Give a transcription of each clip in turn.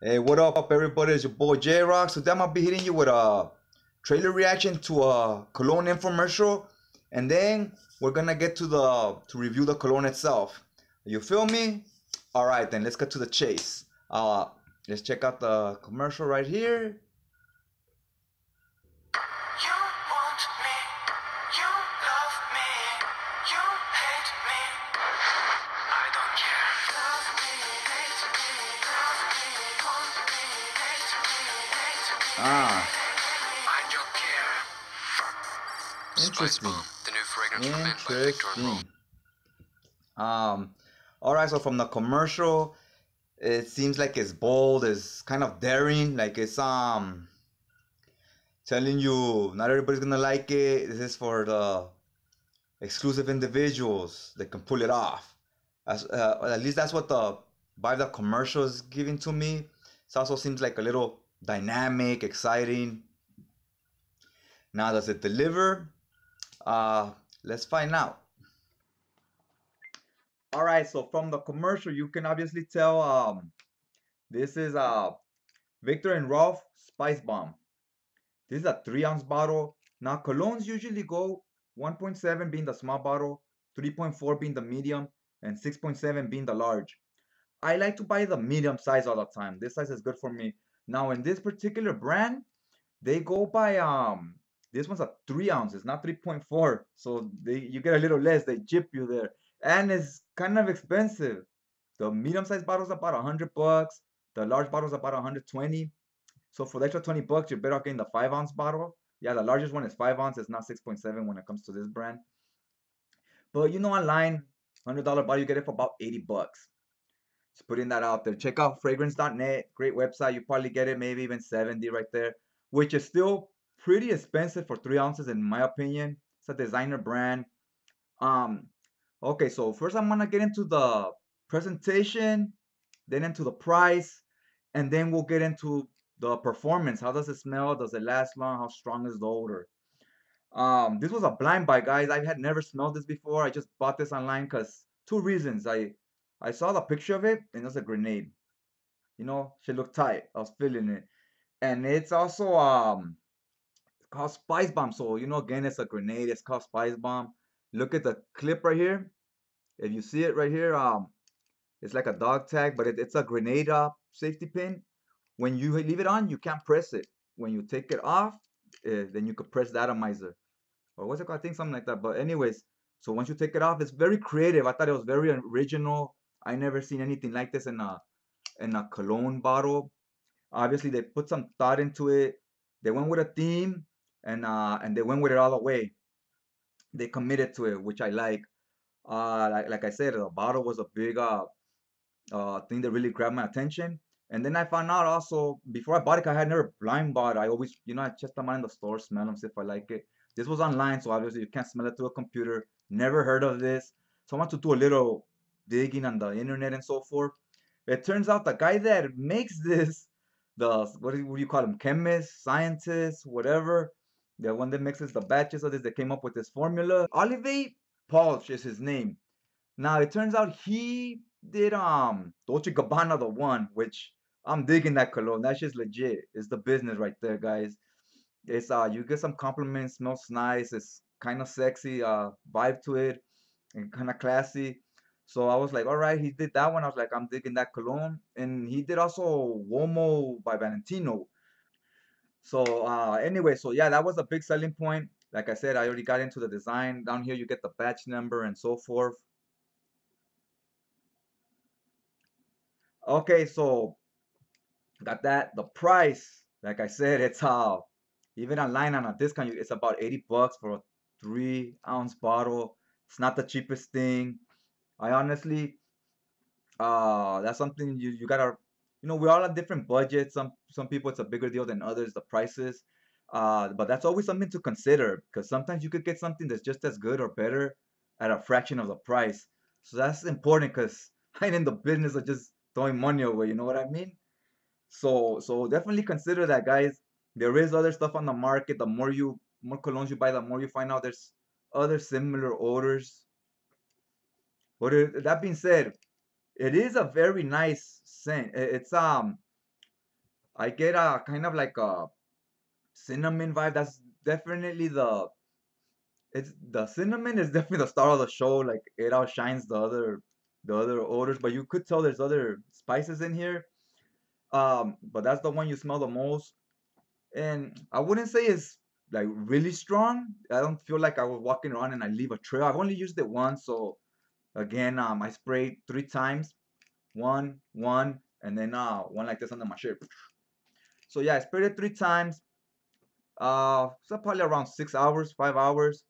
Hey, what up, everybody? It's your boy J Rock. Today I'm gonna be hitting you with a trailer reaction to a cologne infomercial, and then we're gonna get to review the cologne itself. You feel me? All right, then let's get to the chase. Let's check out the commercial right here. You want me, you love me, you hate me. I don't care. Love me, hate me, love me, want me, hate me, hate me. Ah, I don't care. Spice interesting. Bomb, the new fragrance for men by Victor and Rolf. Interesting. All right. So from the commercial, it seems like it's bold. It's kind of daring. Like it's telling you not everybody's gonna like it. This is for the exclusive individuals that can pull it off. At least that's what the vibe the commercial is giving to me. It also seems like a little dynamic, exciting. Now, does it deliver? Let's find out. All right, so from the commercial, you can obviously tell this is Victor and Rolf Spice Bomb. This is a 3 ounce bottle. Now, colognes usually go 1.7 being the small bottle, 3.4 being the medium, and 6.7 being the large. I like to buy the medium size all the time. This size is good for me. Now, in this particular brand, they go by this one's a 3 ounces, not 3.4. So you get a little less. They chip you there, and it's kind of expensive. The medium size bottle's about $100. The large bottle's about 120. So for the extra 20 bucks, you're better off getting the 5 ounce bottle. Yeah, the largest one is 5 ounces, it's not 6.7 when it comes to this brand. But online, $100 bottle, you get it for about 80 bucks. Just putting that out there. Check out fragrance.net, great website. You probably get it maybe even 70 right there, which is still pretty expensive for 3 ounces in my opinion. It's a designer brand. Um, okay, so first I'm gonna get into the presentation, then into the price, and then we'll get into the performance. How does it smell? Does it last long? How strong is the odor? This was a blind buy, guys. I had never smelled this before. I just bought this online because two reasons. I saw the picture of it and it was a grenade. She looked tight. I was feeling it. And it's also called Spice Bomb. So again, it's a grenade. It's called Spice Bomb. Look at the clip right here. If you see it right here, it's like a dog tag, but it's a grenade safety pin. When you leave it on, you can't press it. When you take it off, then you could press the atomizer. Or what's it called? I think something like that. But anyways, so once you take it off, it's very creative. I thought it was very original. I never seen anything like this in a cologne bottle. Obviously, they put some thought into it. They went with a theme, and they went with it all the way. They committed to it, which I like. Like I said, the bottle was a big thing that really grabbed my attention. And then I found out also before I bought it, I had never blind bought. I always, I check them out in the store, smell them, see if I like it. This was online, so obviously you can't smell it through a computer. Never heard of this, so I want to do a little digging on the internet and so forth. It turns out the guy that makes this, the what do you call him, chemist, scientist, whatever, the one that mixes the batches of this, that came up with this formula. Olivier Polch is his name. Now it turns out he did Dolce Gabbana the one, which I'm digging that cologne. That's just legit. It's the business right there, guys. It's you get some compliments, smells nice, it's kind of sexy, vibe to it, and kind of classy. So I was like, all right, he did that one. I was like, I'm digging that cologne. And he did also Uomo by Valentino. So anyway, so yeah, that was a big selling point. Like I said, I already got into the design. Down here you get the batch number and so forth. Okay, so got that. The price, like I said, it's even online on a discount, it's about 80 bucks for a 3 ounce bottle. It's not the cheapest thing. I honestly, that's something you gotta, we all have different budgets. Some people it's a bigger deal than others, the prices. But that's always something to consider because sometimes you could get something that's just as good or better at a fraction of the price. So that's important because I ain't in the business of just throwing money away. You know what I mean? So definitely consider that, guys. There is other stuff on the market. The more colognes you buy, the more you find out there's other similar odors. But that being said, it is a very nice scent. It's I get a kind of like a cinnamon vibe. That's definitely the cinnamon is definitely the star of the show. Like it outshines the other odors, but you could tell there's other spices in here. But that's the one you smell the most. And I wouldn't say it's like really strong. I don't feel like I was walking around and I leave a trail. I've only used it once, so again, I sprayed 3 times, one, and then one like this under my shirt. So yeah, I sprayed it 3 times. So probably around 6 hours, 5 hours.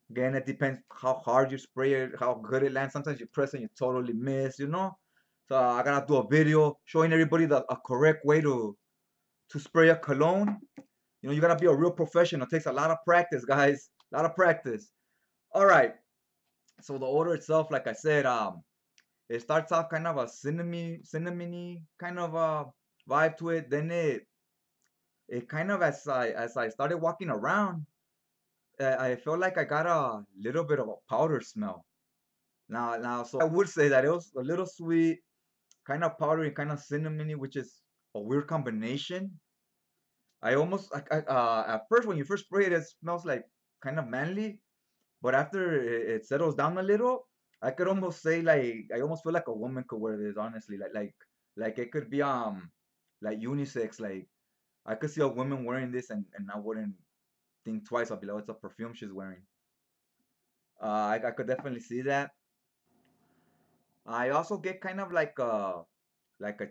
Again, it depends how hard you spray it, how good it lands. Sometimes you press and you totally miss. So I gotta do a video showing everybody a correct way to spray a cologne. You gotta be a real professional. It takes a lot of practice, guys. A lot of practice. All right. So the odor itself, like I said, it starts off kind of a cinnamony kind of a vibe to it. Then it kind of as I started walking around, I felt like I got a little bit of a powder smell. Now, so I would say that it was a little sweet, kind of powdery, kind of cinnamony, which is a weird combination. I almost at first when you first spray it, it smells like kind of manly, but after it settles down a little, I could almost say like I almost feel like a woman could wear this, honestly. Like it could be like unisex. Like I could see a woman wearing this and I wouldn't think twice. I'll be like, oh, it's a perfume she's wearing. I could definitely see that. I also get kind of like a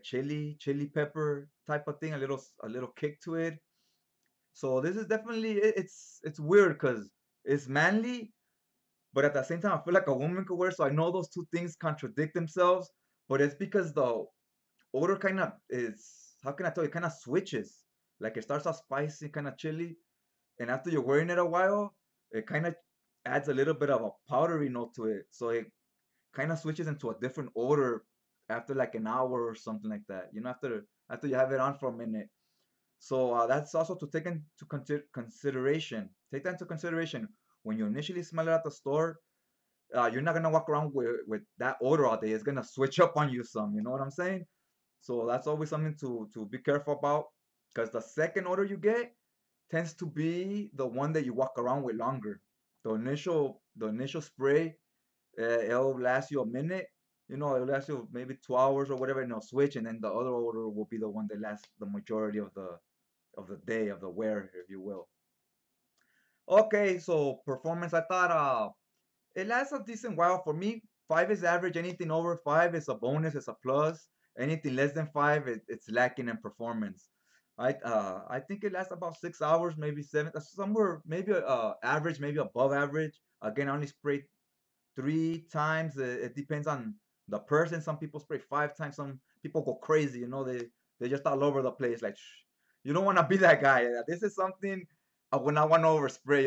chili pepper type of thing, a little kick to it. So this is definitely it's weird because it's manly, but at the same time I feel like a woman could wear. So I know those two things contradict themselves, but it's because the odor kind of is, how can I tell you, kind of switches. Like it starts off spicy, kind of chili, and after you're wearing it a while, it kind of adds a little bit of a powdery note to it. So it kind of switches into a different odor after like an hour or something like that. After you have it on for a minute. So that's also to take into consideration. Take that into consideration when you initially smell it at the store. You're not gonna walk around with that odor all day. It's gonna switch up on you some. You know what I'm saying? So that's always something to be careful about, because the second odor you get tends to be the one that you walk around with longer. The initial spray, it'll last you a minute. It'll last you maybe 2 hours or whatever, and it'll switch, and then the other odor will be the one that lasts the majority of the day of the wear, if you will. Okay, so performance, I thought it lasts a decent while for me. Five is average. Anything over five is a bonus. It's a plus. Anything less than five, it's lacking in performance. I think it lasts about 6 hours, maybe seven, somewhere maybe average, maybe above average. Again, I only sprayed 3 times. It depends on the person. Some people spray 5 times. Some people go crazy. They just all over the place. Like you don't want to be that guy. This is something I would not want to overspray.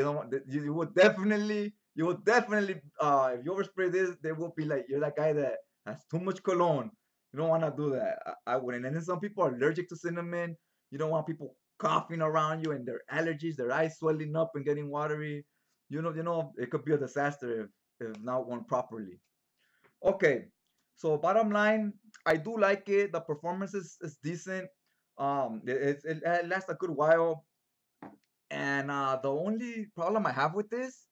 You would definitely if you overspray this, they will be like you're that guy that has too much cologne. You don't want to do that. I wouldn't. And then some people are allergic to cinnamon. You don't want people coughing around you and their allergies, their eyes swelling up and getting watery. It could be a disaster if not worn properly. Okay, so bottom line, I do like it. The performance is decent. It lasts a good while, and the only problem I have with this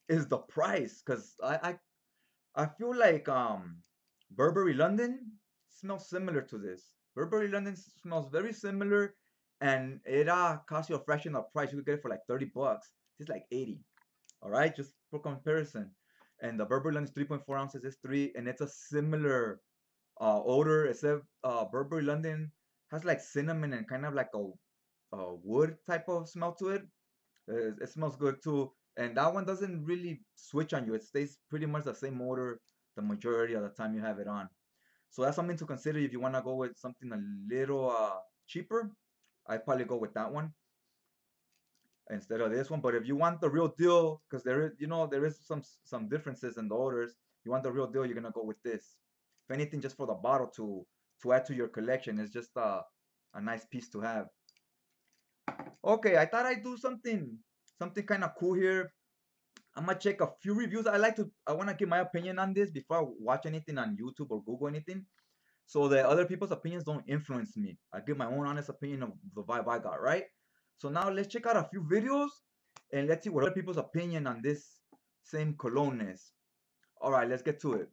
is the price, because I feel like Burberry London smells similar to this. Burberry London smells very similar, and it costs you a fraction of the price. You could get it for like $30. It's like 80. All right, just for comparison. And the Burberry London is 3.4 ounces. It's three, and it's a similar odor, except Burberry London has like cinnamon and kind of like a wood type of smell to it. It smells good too, and that one doesn't really switch on you. It stays pretty much the same odor the majority of the time you have it on. So that's something to consider if you want to go with something a little cheaper. I'd probably go with that one instead of this one. But if you want the real deal, because there is some differences in the odors, you want the real deal, you're gonna go with this. If anything, just for the bottle to add to your collection, it's just a nice piece to have. Okay, I thought I'd do something kind of cool here. I'm gonna check a few reviews. I want to give my opinion on this before I watch anything on YouTube or Google anything. so that other people's opinions don't influence me. I give my own honest opinion of the vibe I got, right? So now let's check out a few videos and let's see what other people's opinion on this same cologne is. All right, let's get to it.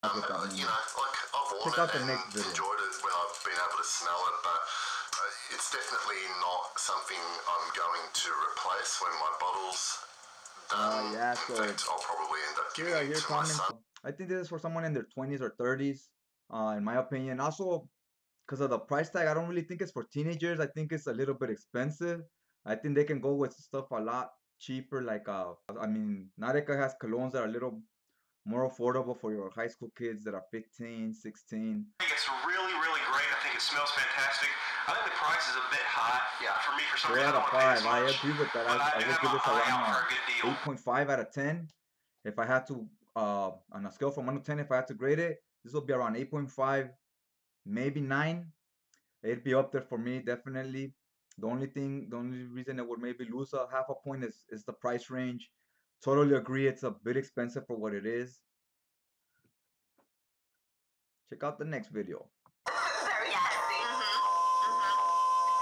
I'll get that one. You know, like I've worn Check it out the and next video. enjoyed it when I've been able to smell it, but it's definitely not something I'm going to replace when my bottle's done. Yeah, In so fact, I'll probably end up giving here, it here to my comments. son. I think this is for someone in their 20s or 30s, in my opinion. Also, because of the price tag, I don't really think it's for teenagers. I think it's a little bit expensive. I think they can go with stuff a lot cheaper. Like, I mean, Nareka has colognes that are a little more affordable for your high school kids that are 15, 16. I think it's really, really great. I think it smells fantastic. I think the price is a bit high. Yeah, for me, for some 4 reason, out I of don't want to pay 5. this I much. agree with that. But I I do would have give my this eye out around for a good deal. 8.5 out of 10. If I had to, on a scale from 1 to 10, if I had to grade it, this would be around 8.5, maybe 9. It'd be up there for me, definitely. The only reason it would maybe lose a half a point is the price range. Totally agree, it's a bit expensive for what it is. Check out the next video. Very spicy.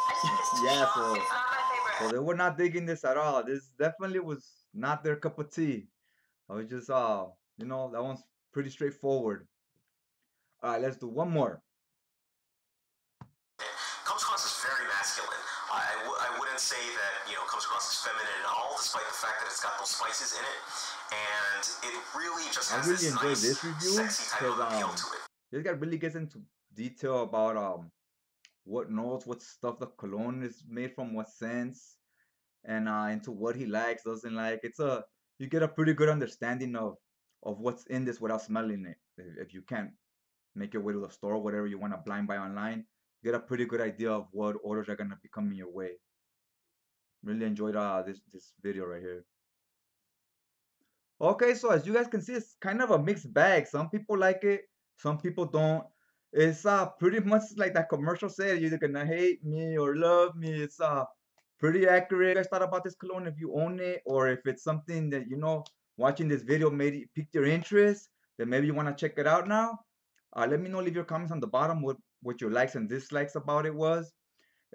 I think it's too Yeah, strong. It's not my so favorite. they were not digging this at all. This definitely was not their cup of tea. I was just, you know, that one's pretty straightforward. All right, let's do one more. Comes across as very masculine. I wouldn't say that, you know, comes across as feminine at all, despite the fact that it's got those spices in it. And it really just I has really this enjoyed nice, this review sexy type of because appeal to it. this guy really gets into detail about what notes, what stuff the cologne is made from, what scents, and into what he likes, doesn't like. You get a pretty good understanding of what's in this without smelling it. If you can't make your way to the store, whatever you want to blind buy online, you get a pretty good idea of what orders are gonna be coming your way. Really enjoyed this video right here. Okay, so as you guys can see, it's kind of a mixed bag. Some people like it, some people don't. It's pretty much like that commercial said, you're either gonna hate me or love me. It's pretty accurate. You guys thought about this cologne if you own it, or if it's something that you know watching this video made it piqued your interest, then maybe you want to check it out now. Let me know, leave your comments on the bottom what your likes and dislikes about it was.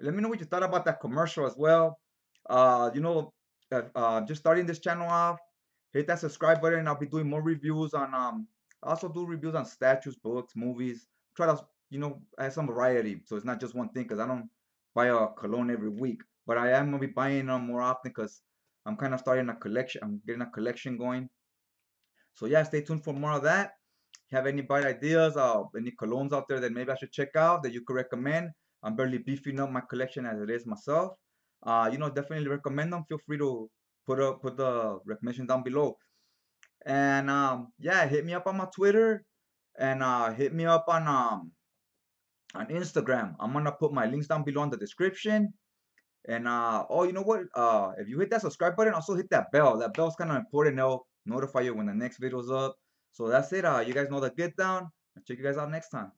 Let me know what you thought about that commercial as well. You know, just starting this channel off, hit that subscribe button. I'll be doing more reviews on I also do reviews on statues, books, movies. Try to, you know, add some variety, so it's not just one thing. Cause I don't buy a cologne every week, but I am gonna be buying them more often because I'm kind of starting a collection. I'm getting a collection going. So yeah, stay tuned for more of that. If you have any bright ideas, any colognes out there that maybe I should check out that you could recommend, I'm barely beefing up my collection as it is myself. You know, definitely recommend them. Feel free to put the recommendation down below. And yeah, hit me up on my Twitter and hit me up on Instagram. I'm gonna put my links down below in the description. And oh, you know what? If you hit that subscribe button, also hit that bell. That bell's kind of important. It'll notify you when the next video's up. So that's it. You guys know the get down. I'll check you guys out next time.